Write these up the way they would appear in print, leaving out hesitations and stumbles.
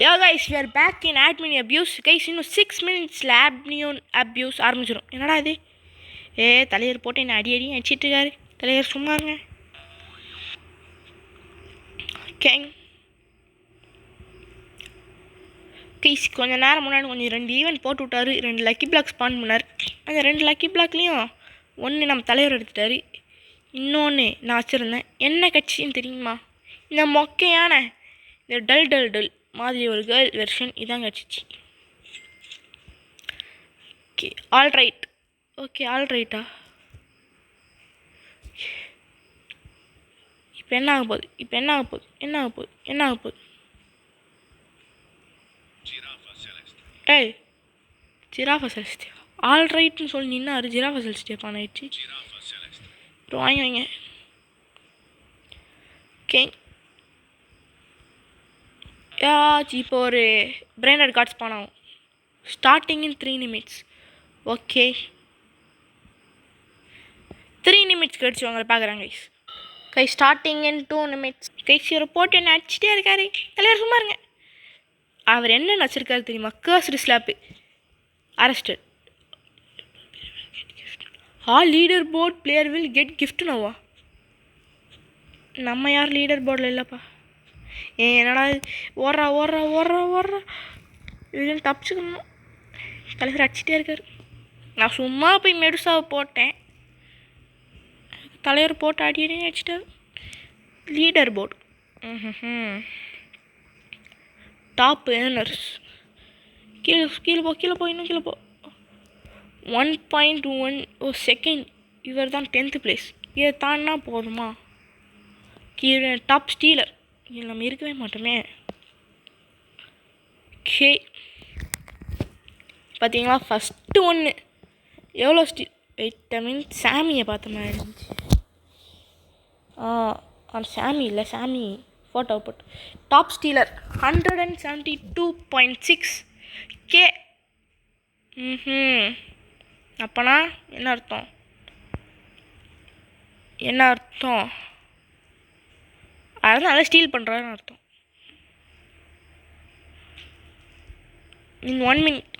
Yeah guys, we are back in admin abuse. Guys, இன்னும் 6 minutesல admin abuse ஆரம்பிச்சிடும். என்னடா இது? தலைவர் போட்டு என்ன அடி அடிச்சிட்டு இருக்காரு. தலைவர் சும்மா இருங்க. கேங். கைஸ் கொஞ்சம் நேரம் முன்னாடி கொஞ்சம் 2 ஈவெண்ட் போட்டு விட்டாரு. 2 லக்கி பிளாக் ஸ்பான் பண்ணார். அந்த 2 லக்கி பிளாக்லேயும் ஒன்று நம்ம தலைவர் எடுத்துட்டாரு. இன்னொன்று நான் வச்சுருந்தேன். என்ன கட்சின்னு தெரியுமா? இந்த மொக்கையான இந்த டல் டல் டல் மாதிரி ஒரு கேர்ள் வெர்ஷன் இதான் கிடச்சிச்சு. Okay alright. ஓகே ஆல்ரைட்டா. இப்போ என்ன ஆக போகுது? ஏய் ஜிராஃபா செலஸ்டியா ஆல்ரைட்னு சொல்லி நின்னாரு. ஜிராஃபா செலஸ்டியா பான் ஆயிடுச்சு. அப்புறம் வாங்க ஓகே. இப்போ ஒரு பிராண்டட் கார்ட்ஸ் பண்ணோம். Starting in 3 minutes. Okay 3 minutes கழிச்சு வாங்க பார்க்குறாங்க கை. ஸ்டார்டிங் இன் 2 நிமிட்ஸ். கைசி ஒரு போட்டு என்ன அடிச்சுட்டே இருக்காரு. தலைவர் சும்மா இருங்க. அவர் என்னென்னு வச்சுருக்காரு தெரியுமா? Cursed slap. Arrested. All leaderboard player will get gift நோவா. நம்ம யார் லீடர் போர்டில் இல்லைப்பா. என்னடா ஓடுறா இது தப்பிச்சுக்கணும். தலைவர் அடிச்சுட்டே இருக்கார். நான் சும்மா போய் மெடுசாவை போட்டேன். தலைவர் போட்டு அடி அடிச்சிட்டார். Leader board. Top earners. கீழே போ இன்னும் கீழே போ. 1.1 செகண்ட். இவர் தான் 10th பிளேஸ். இதை தாண்டினா போதுமா? கீழே டாப் ஸ்டீலர். இதில் நம்ம இருக்கவே மாட்டோமே. ஓகே பார்த்தீங்களா ஃபஸ்ட்டு ஒன்று எவ்வளோ ஸ்டீல். வெயிட் மீன் சாமியை பார்த்த மாதிரி இருந்துச்சு. அந்த சாமி இல்லை, சாமி ஃபோட்டோ போட்டு டாப் ஸ்டீலர் 172.6 கே. அப்போனா என்ன அர்த்தம்? அதனால ஸ்டீல் பண்ணுறாருன்னு அர்த்தம். இன் 1 minute.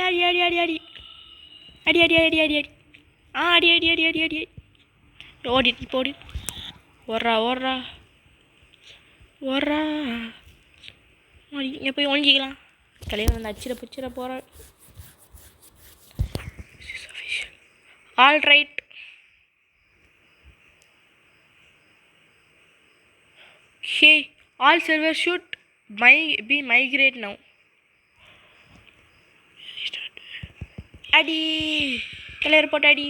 அடி அடி ஓடி ஓடுறா இங்கே போய் ஒழிஞ்சிக்கலாம். தலைவர் வந்து அச்சிட போகிறார். All right. Hey, all servers should be migrate now. அடி தலைவர் போட்டு அடி.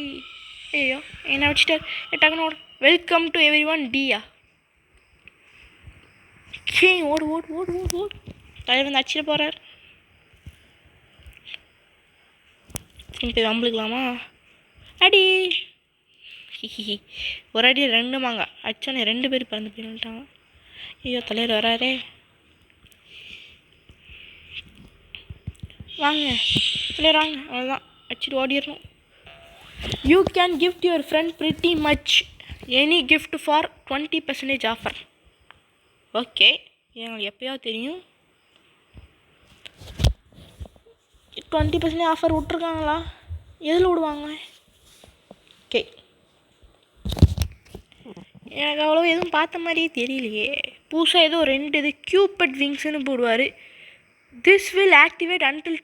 ஐயோ என்ன வச்சுட்டார். டக்குன்னு ஓடு. வெல்கம் டு எவ்ரி ஒன் டியா. ஓடு. தலைவர் வந்து அடிச்சிட போகிறார். திரும்பி வம்பளுக்கலாமா? அடி. ஒரு அடி 2 மாங்க அச்சோன்னே 2 பேர் பறந்து போயிட்டாங்க. ஐயோ தலைவர் வராரே. வாங்க தலைவர் வாங்க. அவ்வளோதான் அடிச்சுட்டு ஓடிடணும். You can gift your friend pretty much any gift for 20% offer. Okay எங்களுக்கு எப்போயாவது தெரியும் 20% ஆஃபர் விட்ருக்காங்களா? எதில் விடுவாங்க? ஓகே எனக்கு அவ்வளோ எதுவும் பார்த்த மாதிரியே தெரியலையே. புதுசாக ஏதோ 2 இது கியூபட் விங்ஸ்னு போடுவார். திஸ் வில் ஆக்டிவேட் அன்டில்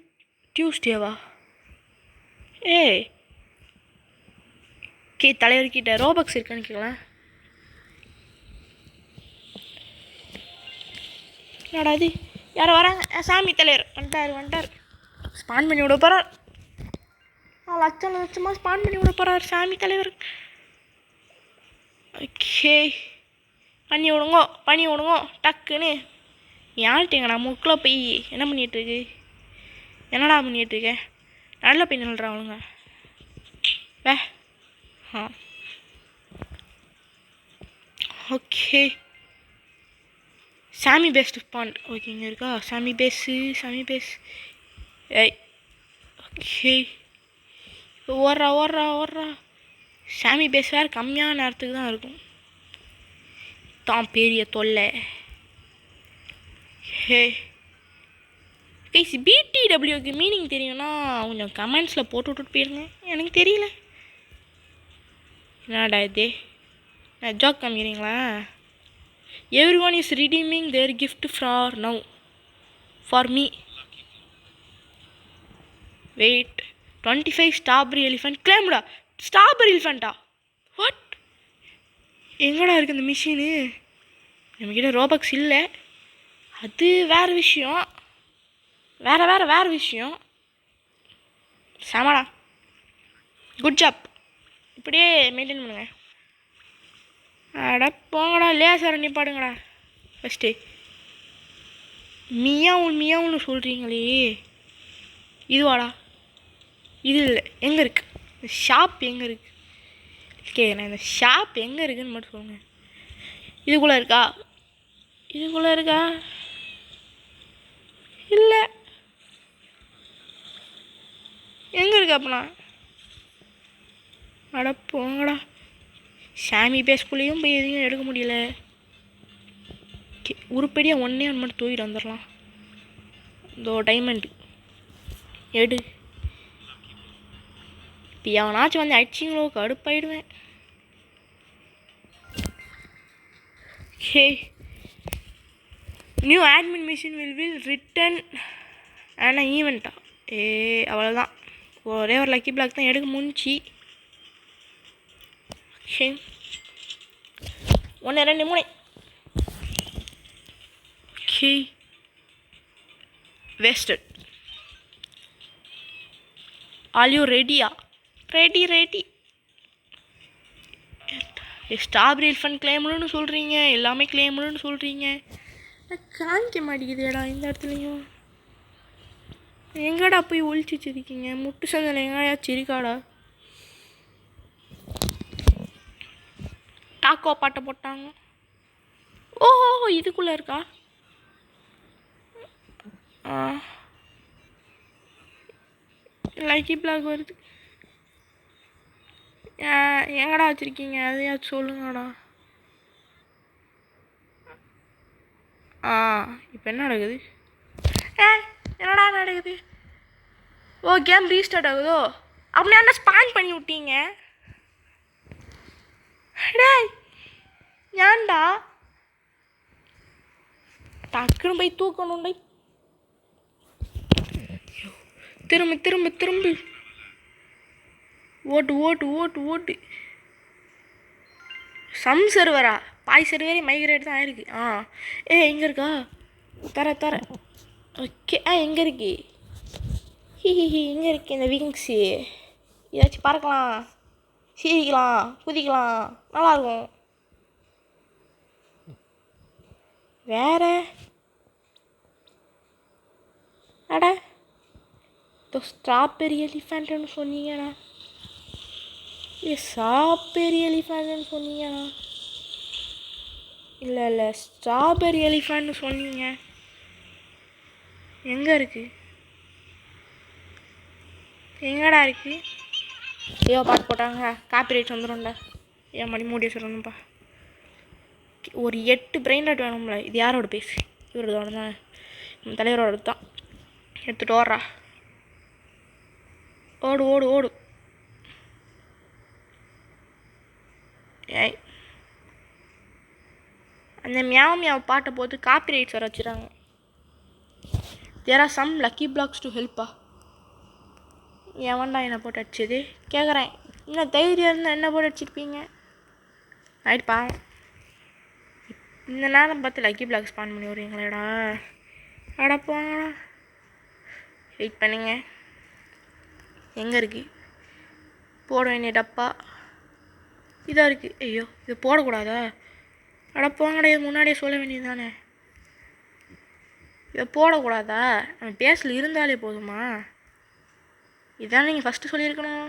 டியூஸ்டேவா? ஓகே தலைவர்கிட்ட ரோபக்ஸ் இருக்கான்னு கேட்கலாம். என்னடா இது? யாரோ வராங்க. சாமி தலைவர் வந்துட்டார். ஸ்பான் பண்ணி விட போகிறார். லட்சமாக ஸ்பான் பண்ணி விட போகிறார் சாமி தலைவர். ஓகே பண்ணி விடுங்கோ டக்குன்னு. யார்கிட்டங்க நான் முக்கில் போய் என்னடா பண்ணிகிட்ருக்க? நல்ல போய் நில்றாங்க. ஓகே சாமி பேஸ்ட் பாண்ட். ஓகே இங்கே இருக்கா சாமி பேஸ். ஓகே ஓடுறா. சாமி பேஸ் வேறு கம்மியான நேரத்துக்கு தான் இருக்கும். தான் பெரிய தொல்லை. ஹே கைஸ், பிடிடபிள்யூக்கு மீனிங் தெரியும்னா கொஞ்சம் கமெண்ட்ஸில் போட்டு விட்டுட்டு போயிருங்க. எனக்கு தெரியல. என்னடா இது, நான் ஜோக் காமிக்கிறீங்களா? Every one is redeeming their gift for now for me. Wait, 25 strawberry elephant கிளைம்டா. ஸ்ட்ராபெரி எலிஃபெண்ட்டா? வாட்? எங்கடா இருக்குது இந்த மிஷினு? நம்மக்கிட்ட ரோபக்ஸ் இல்லை, அது வேறு விஷயம். வேறு விஷயம். சாமாடா, குட் ஜாப். இப்படியே மெயின்டைன் பண்ணுங்க. அட போங்கடா, லேசரை நிப்பாடுங்கடா ஃபஸ்ட்டு. மியாவுன்னு சொல்கிறீங்களே, இதுவாடா? இது இல்லை, எங்கே இருக்குது இந்த ஷாப்? எங்கே இருக்குது கேட்குறேன், இந்த ஷாப் எங்கே இருக்குதுன்னு மட்டும் சொல்லுங்கள். இதுக்குள்ளே இருக்கா? இல்லை, எங்கே இருக்கு அப்பனா? அட போங்கடா, சாமி பேஸ்குள்ளேயும் போய் எதையும் எடுக்க முடியல. உருப்படியாக ஒன்றே ஒன்று மட்டும் தூக்கிட்டு வந்துடலாம். இதோ டைமண்டு எடு. இப்போ எவனாச்சும் வந்து அடிச்சிங்களோ கடுப்பாயிடுவேன். ஹே, நியூ ஆட்மின் மிஷின் வில் ரிட்டன் ஆனால் ஈவெண்ட்டா? அவ்வளோதான், ஒரே ஒரு லக்கி பிளாக் தான் எடுக்க முடிஞ்சி. ஹே, 1 2 3. ஹே, வேஸ்டட். ஆர் யூ ரெடியா? ரெடி. ஸ்ட்ராபெரி எலிஃபண்ட் கிளைம்னு சொல்கிறீங்க, எல்லாமே கிளைம்னு சொல்கிறீங்க. காமிக்க மாட்டேங்குதுடா இந்த இடத்துலையும். எங்கடா போய் ஒழிச்சு வச்சிருக்கீங்க? முட்டு சந்தில் எங்கேயாச்சும் இருக்காடா? டாக்கோ பாட்டை போட்டாங்க. ஓஹோ, இதுக்குள்ளே இருக்கா? லக்கி பிளாக் வருது. எங்கடா வச்சுருக்கீங்க? அதையாச்சும் சொல்லுங்கடா. இப்போ என்ன நடக்குது? என்னடா நடக்குது? ஓ, கேம் ரீஸ்டார்ட் ஆகுதோ? அப்படின்னா என்ன ஸ்பான் பண்ணி விட்டீங்க? டேய், ஏன்டா டக்குன்னு போய் தூக்கணும்டா. திரும்ப ஓட்டு. சம் சர்வரா? பாய் சர்வரே மைக்ரேட் தான் ஆயிருக்கு. எங்கே இருக்கா? தர ஓகே. எங்கே இருக்கு? எங்கே இருக்கு இந்த விங்ஸு? ஏதாச்சும் பறக்கலாம், சீரிக்கலாம், குதிக்கலாம், நல்லாயிருக்கும். வேற அட, ஸ்ட்ராபெரி எலிஃபண்ட்டுன்னு சொன்னீங்கண்ணா. ஸ்ட்ராபெரி எலிஃபண்ட்டுன்னு சொன்னீங்கண்ணா. இல்லை, ஸ்ட்ராபெரி எலிஃபண்ட்னு சொன்னீங்க. எங்கே இருக்கு? எங்கடா இருக்கு? ஐயோ, பாட்டு போட்டாங்க, காப்பிரைட் வந்துடும்டா. ஏன் மணி மூடி சொல்லணும்ப்பா. ஒரு 8 பிரெயின் ரைட் வேணும்ல. இது யாரோட பேசு? இவரோட தான், நம்ம தலைவரோட தான். எடுத்துகிட்டு ஓடுறா. ஓடு. ஏய், அந்த மியாவ் பாட்டை போட்டு காப்பிரைட்ஸ் வர வச்சுறாங்க. There are some lucky blocks to ஹெல்ப்பா. எவன்டா என்னை போட்டு அடிச்சது கேட்குறேன். இன்னும் தைரியம் இருந்தால் என்ன போட்டு அடிச்சிருப்பீங்க? ஆயிடுப்பா, இந்த நேரம் பார்த்து லக்கி பிளாக் ஸ்பான் பண்ணி விட்றீங்களேடா. அடப்பாங்கடா, வெயிட் பண்ணுங்க. எங்கே இருக்கு போட வேண்டிய டப்பா? இதாக இருக்குது. ஐயோ, இதை போடக்கூடாதா? அடப்பாங்கடா, முன்னாடியே சொல்ல வேண்டியது தானே. இதை போடக்கூடாதா? நம்ம பேஸில் இருந்தாலே போதுமா? இதான் நீங்கள் ஃபஸ்ட்டு சொல்லியிருக்கணும்.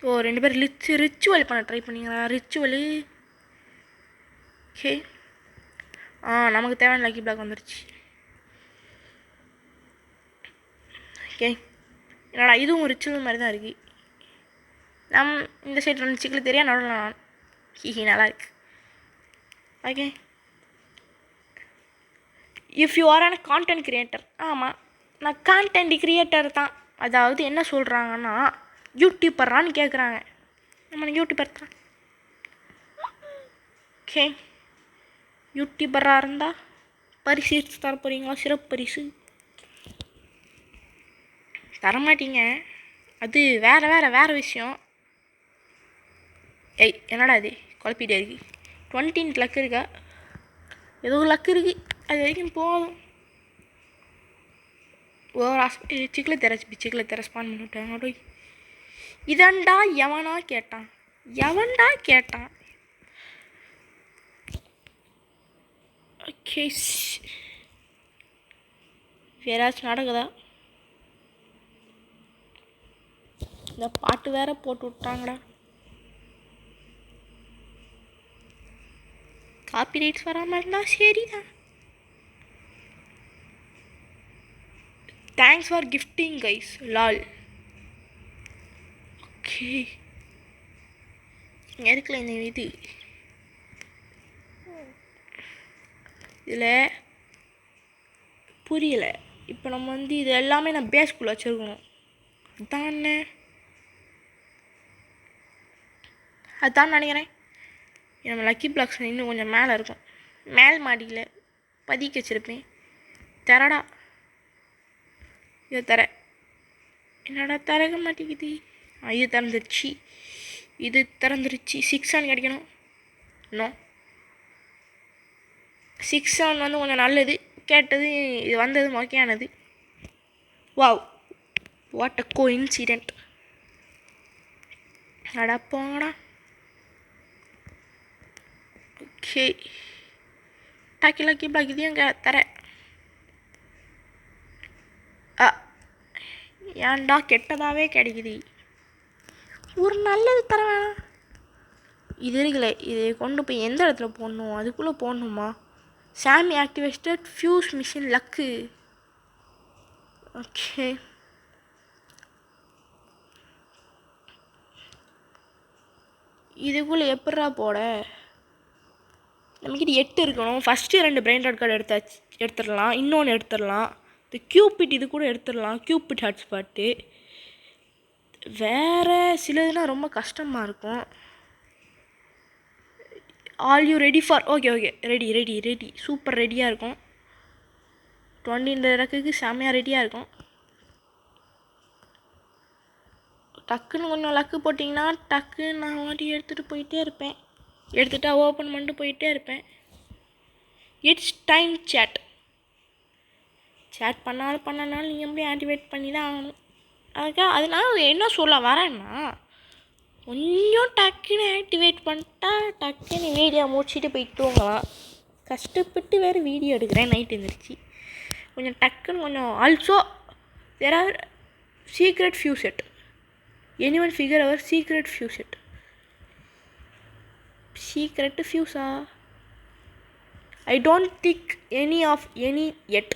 ஓ, 2 பேர் ரிச்சுவல் பண்ண ட்ரை பண்ணிங்களா? ரிச்சுவலு. ஓகே, நமக்கு தேவையான லக்கி பிளாக் வந்துருச்சு. ஓகே, என்னடா இதுவும் ரிச்சுவல் மாதிரி தான் இருக்குது. இந்த சைடு 2 சிக்கல் தெரியா நடுவில் நான். நல்லா இருக்கு. Okay. If you are an content creator, ஆமாம் நான் கான்டென்ட் கிரியேட்டர் தான். அதாவது என்ன சொல்கிறாங்கன்னா யூடியூபரான்னு கேட்குறாங்க. நம்ம யூடியூபர் தான். ஓகே, யூடியூபராக இருந்தால் பரிசு தர போகிறீங்களா? சிறப்பு பரிசு தரமாட்டீங்க, அது வேறு விஷயம். ஏய் என்னடா அது குழப்பிட்டே இருக்கு. 20 லக் இருக்கா? ஏதோ லக் இருக்குது, அது வரைக்கும் போதும். சிக்கில் தெர ஸ்பான் பண்ணிவிட்டாங்க. இதண்டா எவன்டா கேட்டான்? ஓகே, வேறாச்சும் நடக்குதா? இந்த பாட்டு வேற போட்டு விட்டாங்கடா. காப்பி ரைட்ஸ் வராமல் இருந்தால் சரிதான். Thanks for gifting guys, Lal. Okay, இருக்குல்ல இந்த இதில் புரியலை. இப்போ நம்ம இது எல்லாமே நான் பேஸ்குள்ளே வச்சுருக்கணும். அதுதான் நினைக்கிறேன். நம்ம லக்கி பிளாக்ஸ் இன்னும் கொஞ்சம் மேலே இருக்கும். மேல் மாடியில் பதிக்க வச்சுருப்பேன். தரடா, இதை தர. என்னடா திறக்க மாட்டேங்குது? இது திறந்துருச்சு. 6 கிடைக்கணும். இன்னும் 6 கொஞ்சம் நல்லது. கேட்டது இது வந்தது மொக்கையானது. Wow, what a coincident. அடா போங்கடா. ஓகே, லக்கி பிளாக் இதையும் தர. ஏன்டா கெட்டதாகவே கிடைக்குது. ஒரு நல்லது தர வேணாம். இது இருக்குல்ல, இதை கொண்டு போய் எந்த இடத்துல போடணும்? அதுக்குள்ளே போடணுமா? சாமி activated fuse machine luck. Okay, இதுக்குள்ளே எப்படா போட? நம்மக்கிட்ட 8 இருக்கணும். ஃபஸ்ட்டு 2 பிரெயின் ராட் கார்டு எடுத்துடலாம். இன்னொன்று எடுத்துடலாம். இந்த கியூபிட் இது கூட எடுத்துடலாம். Cubit hotspot. வேறு சிலதுனா ரொம்ப கஷ்டமாக இருக்கும். All you ready for? Okay, ready super ரெடியாக இருக்கும். 20 ரக்குக்கு செம்மையாக ரெடியாக இருக்கும். டக்குன்னு கொஞ்சம் லக்கு போட்டிங்கன்னா டக்குன்னு நான் வாட்டி எடுத்துகிட்டு போயிட்டே இருப்பேன். எடுத்துகிட்டா ஓப்பன் பண்ணிட்டு போயிட்டே இருப்பேன். இட்ஸ் டைம் சேட் பண்ணனாலும் நீங்கள் எப்படி ஆக்டிவேட் பண்ணி தான் ஆகணும். அதுக்காக அதனால என்ன சொல்ல வரேன்னா, கொஞ்சம் டக்குன்னு ஆக்டிவேட் பண்ணிட்டா டக்குன்னு வீடியோ முடிச்சுட்டு போயிட்டு தூங்கலாம். கஷ்டப்பட்டு வேறு வீடியோ எடுக்கிறேன் நைட் எழுந்திரிச்சி. கொஞ்சம் டக்குன்னு கொஞ்சம். Also there are secret few set. Anyone figure our secret few set? Secret ஃபியூஸா? I don't think any yet.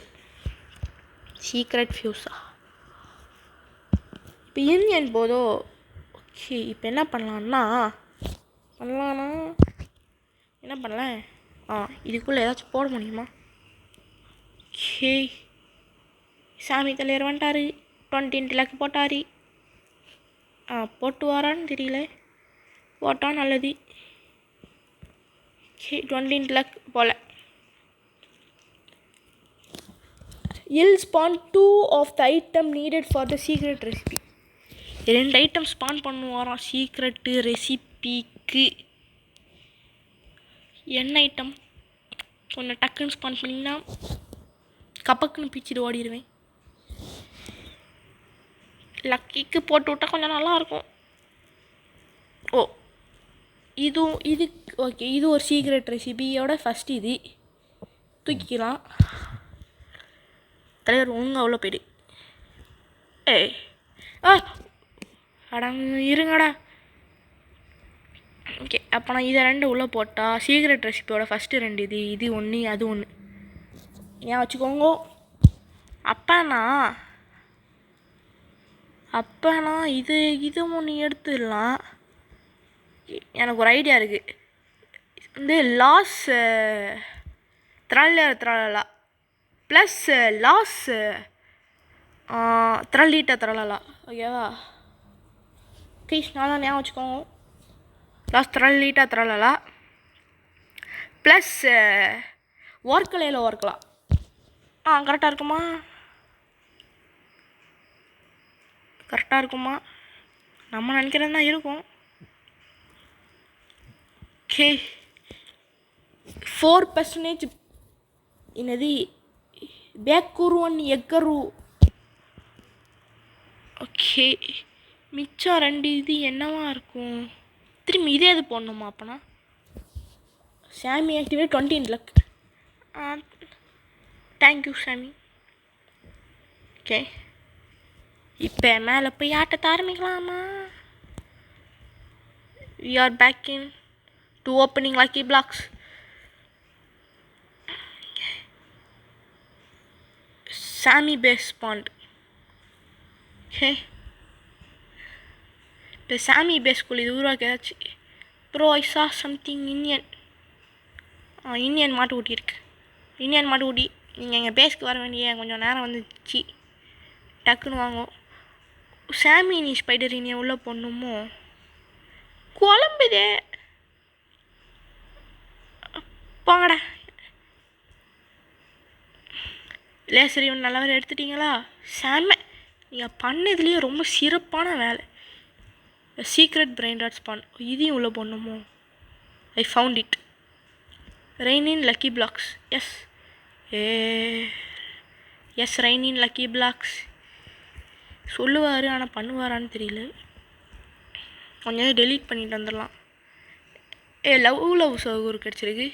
Secret ஃபியூஸா? இப்போ இந்தியன் போதோ. ஓகே, இப்போ என்ன பண்ணலான்னா என்ன பண்ணலாம்? இதுக்குள்ளே ஏதாச்சும் போட முடியுமா? ஓகே, சாமி தலைவர் வந்துட்டார். 20 லக்கு போட்டார். போட்டு வரான்னு தெரியல. போட்டால் நல்லது. ஓகே, 20 லக் போல. Will spawn 2 of the item needed for the secret recipe. 2 item spawn பண்ணுவாராம் சீக்ரெட்டு ரெசிபிக்கு. என்ன ஐட்டம்? கொஞ்சம் டக்குன்னு ஸ்பான் பண்ணிங்கன்னா கப்பக்குன்னு பிச்சுட்டு ஓடிடுவேன். லக்கிக்கு போட்டு விட்டால் கொஞ்சம் நல்லாயிருக்கும். இது ஓகே, இது ஒரு சீக்ரெட் ரெசிபியோட ஃபஸ்ட்டு இது தூக்கிக்கலாம். தலைவர் ஒழுங்கு அவ்வளோ போய்டு. இருங்கடா. ஓகே, அப்போ நான் இதை 2 உள்ளே போட்டால் சீக்ரெட் ரெசிபியோட ஃபஸ்ட்டு 2 இது 1 அது 1 ஏன் வச்சுக்கோங்க. அப்போனா இது 1 எடுத்துடலாம். எனக்கு ஒரு ஐடியா இருக்குது. வந்து லாஸ் த்ரல்லா ப்ளஸ் லாஸ் த்ரல்லா ஓகேவா கைஸ் நல்லா ஞாபகம் வச்சுக்கோங்க. லாஸ் த்ரல்லா ப்ளஸ் ஒர்க்கலையில் ஒர்க்கலாம். கரெக்டாக இருக்குமா? கரெக்டாக இருக்குமா? நம்ம நினைக்கிறது தான் இருக்கும். ஓகே 4% என்னது பேக்குருவன் எக்கரு. ஓகே மிச்சம் 2 இது என்னவா இருக்கும்? திரும்பி இதே இது போடணுமா? அப்போனா சாமி ஆக்டிவேட் 20 லக். தேங்க்யூ சாமி. ஓகே இப்போ மேலே போய் ஆட்டத்தை ஆரம்பிக்கலாமா? we are back in to opening lucky blocks. Sammy base spawned. Okay இப்போ சாமி பேஸ்குள்ளே இது உருவாக்கியாச்சு. ப்ரோ ஐ சா சம்திங் இந்தியன் மாட்டுக்குட்டி இருக்குது. இந்தியன் மாட்டுக்குட்டி நீங்கள் எங்கள் பேஸ்க்கு வர வேண்டிய கொஞ்சம் நேரம் வந்துச்சு. டக்குன்னு வாங்கும். சாமி நீ ஸ்பைடர் இனியை உள்ளே போடணுமோ? குழம்புதே போங்கடா. லேசர் இவன் நல்ல வேலை எடுத்துட்டிங்களா? செம்ம. நீங்கள் பண்ணதுலேயே ரொம்ப சிறப்பான வேலை. சீக்ரெட் பிரெயின் டாட் ஸ்பான் இதையும் உள்ளே போடணுமோ? I found it. Rain in lucky blocks. Yes rain in lucky blocks சொல்லுவார். ஆனால் பண்ணுவாரான்னு தெரியல. கொஞ்சம் டெலீட் பண்ணிட்டு வந்துடலாம். லவ் சகூர் கிடச்சிருக்கு.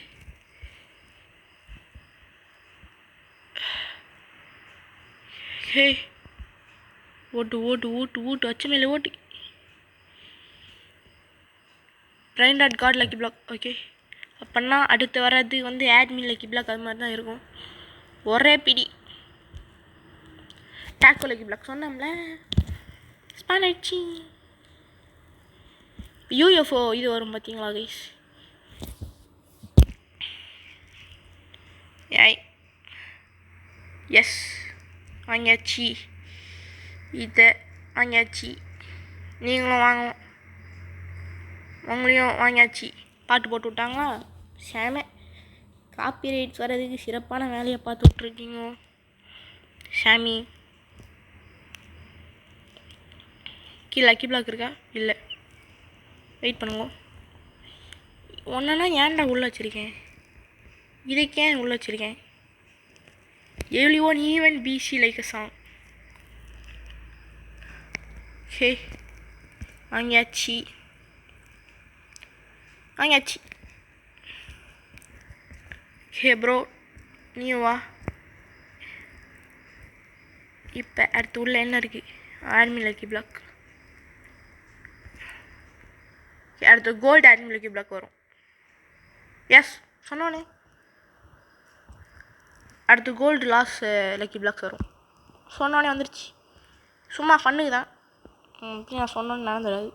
ஹே ஓட்டு அச்சு மேலே ஓட்டு. Brainrot god lucky block. Okay அப்படின்னா அடுத்து வர்றது வந்து ஆட்மின் லக்கி பிளாக். அது மாதிரி தான் இருக்கும். ஒரே பிடி டாக்கோ லக்கி பிளாக் சொன்னோம்ல ஸ்பான் ஆயிடுச்சு. யூஎஃப்ஓ இது வரும் பார்த்தீங்களா கைஸ்? எஸ் வாங்கியாச்சு. இதை வாங்கியாச்சு. நீங்களும் வாங்கும். உங்களையும் வாங்கியாச்சு. பாட்டு போட்டு விட்டாங்களா? சேம. காப்பி ரைட்ஸ் வர்றதுக்கு சிறப்பான வேலையை பார்த்து விட்ருக்கீங்க சாமி. கீழே லக்கி பிளாக் இருக்கா? இல்லை, வெயிட் பண்ணுங்க. ஒன்றுனா ஏன்டா உள்ளே வச்சுருக்கேன்? இதுக்கே உள்ளே வச்சுருக்கேன். everyone even BC like a song. ஹே வாங்கியாச்சு. ஹே ப்ரோ நீ வா. இப்போ அடுத்து உள்ள என்ன இருக்குது? Army lucky block. அடுத்து கோல்டு ஆர்மி லக்கி பிளாக் வரும். எஸ் சொன்னோன்னே. அடுத்து கோல்டு லாஸ் லக்கி பிளாக்ஸ் வரும். சொன்னோன்னே வந்துருச்சு. சும்மா ஃபன்னுக்கு தான். நான் சொன்னோன்னு நடந்துடாது.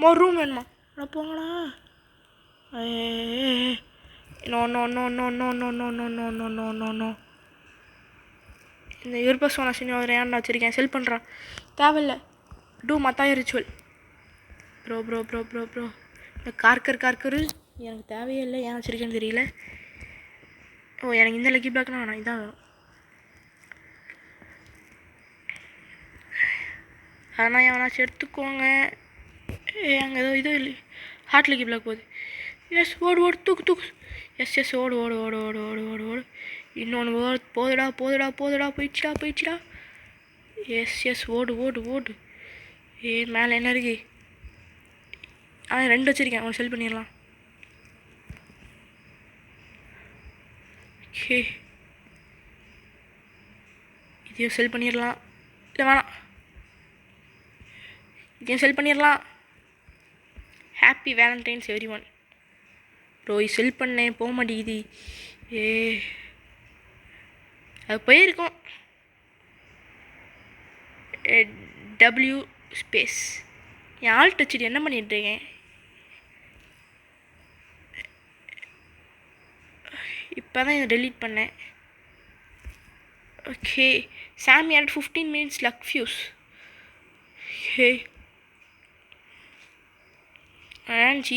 மொறு ரூம் வேணுமா? போங்களா. No no no no no no no no no no no no no. இந்த யூர்பஸோன சினிமா ஏன்டா வச்சுருக்கேன்? செல் பண்ணுறான். தேவையில்லை. டூ மத்தாய ritual. Bro bro bro bro bro இந்த கார்க்கரு எனக்கு தேவையே இல்லை. ஏன் வச்சுருக்கேன்னு தெரியல. எனக்கு இந்த லக்கி பிளாக்னா வேணாம். இதான் வேணும். ஆனால் எவனாச்சும் எடுத்துக்கோங்க. அங்கே ஏதோ இது இல்லை. ஹார்ட் லக்கி பிளாக் போகுது. எஸ் ஓடு தூக்கு. எஸ் ஓடு. இன்னொன்று போதுடா போயிடுச்சுடா. எஸ் ஓடு. மேலே என்ன இருக்கு? 2 வச்சுருக்கேன். அவன் செல் பண்ணிடலாம். ஓகே இதையும் செல் பண்ணிடலாம். இல்லை வேணாம், இதையும் செல் பண்ணிடலாம். Happy Valentine's everyone. ப்ரோ செல் பண்ணேன் போக மாட்டேங்குது. அது போயிருக்கும். W space. என் ஆல்ட் வச்சுட்டு என்ன பண்ணிகிட்ருக்கேன்? இப்போ தான் இதை டெலீட் பண்ணேன். ஓகே, சாமி add 15 minutes luck fuse. Okay,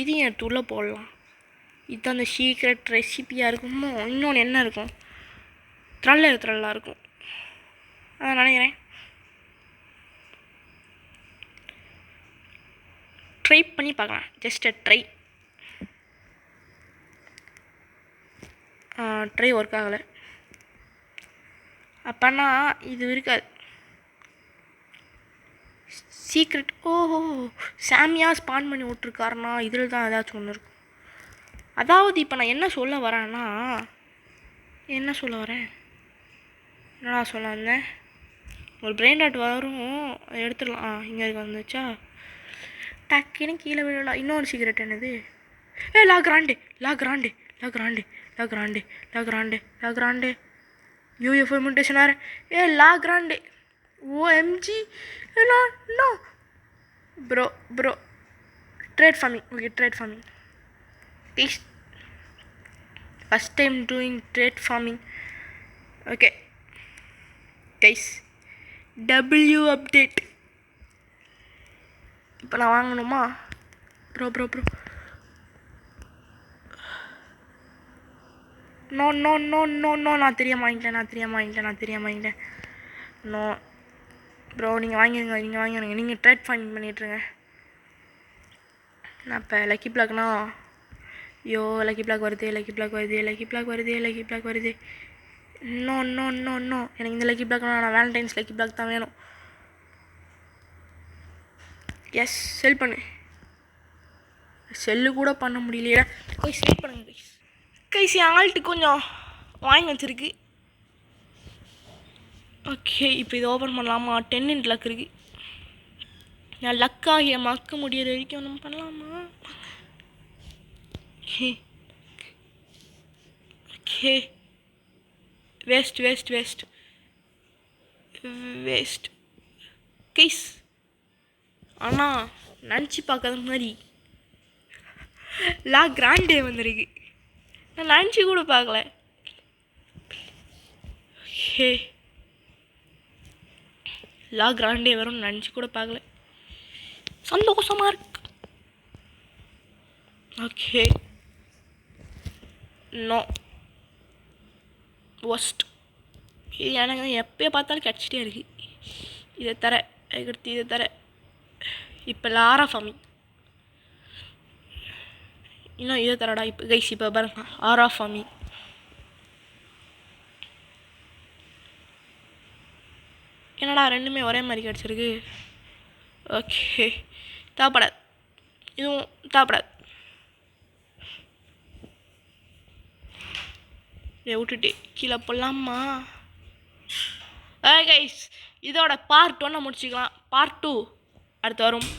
இது எடுத்து உள்ளே போடலாம். இதுதான் அந்த சீக்ரெட் ரெசிபியாக இருக்குமோ? இன்னொன்று என்ன இருக்கும்? த்ரல்லாக இருக்கும் அதான் நினைக்கிறேன். ட்ரை பண்ணி பார்க்கலாம். ஜஸ்ட் ட்ரை ஒர்க் ஆகலை. அப்போனா இது இருக்காது. சீக்ரெட் ஓஹோ சாமியாக ஸ்பான் பண்ணி விட்ருக்காருனா இதில் தான் ஏதாச்சும் ஒன்று இருக்கும். அதாவது இப்போ நான் என்ன சொல்ல வரேன்னா, என்னடா சொல்ல வந்தேன்? ஒரு பிரெயின் டாட் வரும், எடுத்துடலாம். இங்கே வந்துச்சா, டக்குன்னு கீழே விழலாம். இன்னொரு சீக்ரெட் என்னது? லா கிராண்டே யூஎஃப்ஓ இமிட்டேஷன் வேறு. La Grande OMG. No bro trade farming. Okay, trade farming. First time doing trade farming. Okay guys, W update. இப்போ நான் வாங்கணுமா? ப்ரோ நோ நான் தெரியாம வாங்கிட்டேன். நோ ப்ரோ, நீங்கள் வாங்கிடுங்க. நீங்கள் ட்ரேட் ஃபைன் பண்ணிட்டுருங்க. நான் இப்போ லக்கி பிளாக்னா, ஐயோ லக்கி பிளாக் வருது. நோ எனக்கு இந்த லக்கி பிளாக்னா, நான் வேலண்டைன்ஸ் லக்கி பிளாக் தான் வேணும். எஸ், செல் பண்ணு. செல்லு கூட பண்ண முடியலையா? போய் செல் பண்ணுங்க கைஸ். என் ஆல்ட்டு கொஞ்சம் வாங்கி வச்சுருக்கு. ஓகே, இப்போ இது ஓப்பன் பண்ணலாமா? 10 லக் இருக்குது. நான் லக்காகிய மக்க முடியிற வரைக்கும் ஒன்றும் பண்ணலாமா? Okay waste guys. ஆனால் நினச்சி பார்க்காத மாதிரி லா கிராண்டே வந்திருக்கு. நான் நினச்சி கூட பார்க்கல. ஓகே, லா கிராண்டே வரும்னு நினச்சி கூட பார்க்கல. சந்தோஷமாக இருக்கு. ஓகே, நோ ஒஸ்ட். இது எனக்கு எப்போ பார்த்தாலும் கிடச்சிட்டே இருக்கு. இதை தர. இப்போ லாரா ஃபார்மி. இன்னும் இதை தரடா. இப்போ கைஸ், இப்போ பாருங்க, ஆரா ஃபார்மி. என்னடா ரெண்டுமே ஒரே மாதிரி கிடச்சிருக்கு. ஓகே, தேவைப்படாது. இதுவும் தேவைப்படாது. விட்டுட்டு கீழே போடலாமா? கைஸ், இதோட பார்ட் 1 முடிச்சுக்கலாம். பார்ட் 2 அடுத்து வரும்.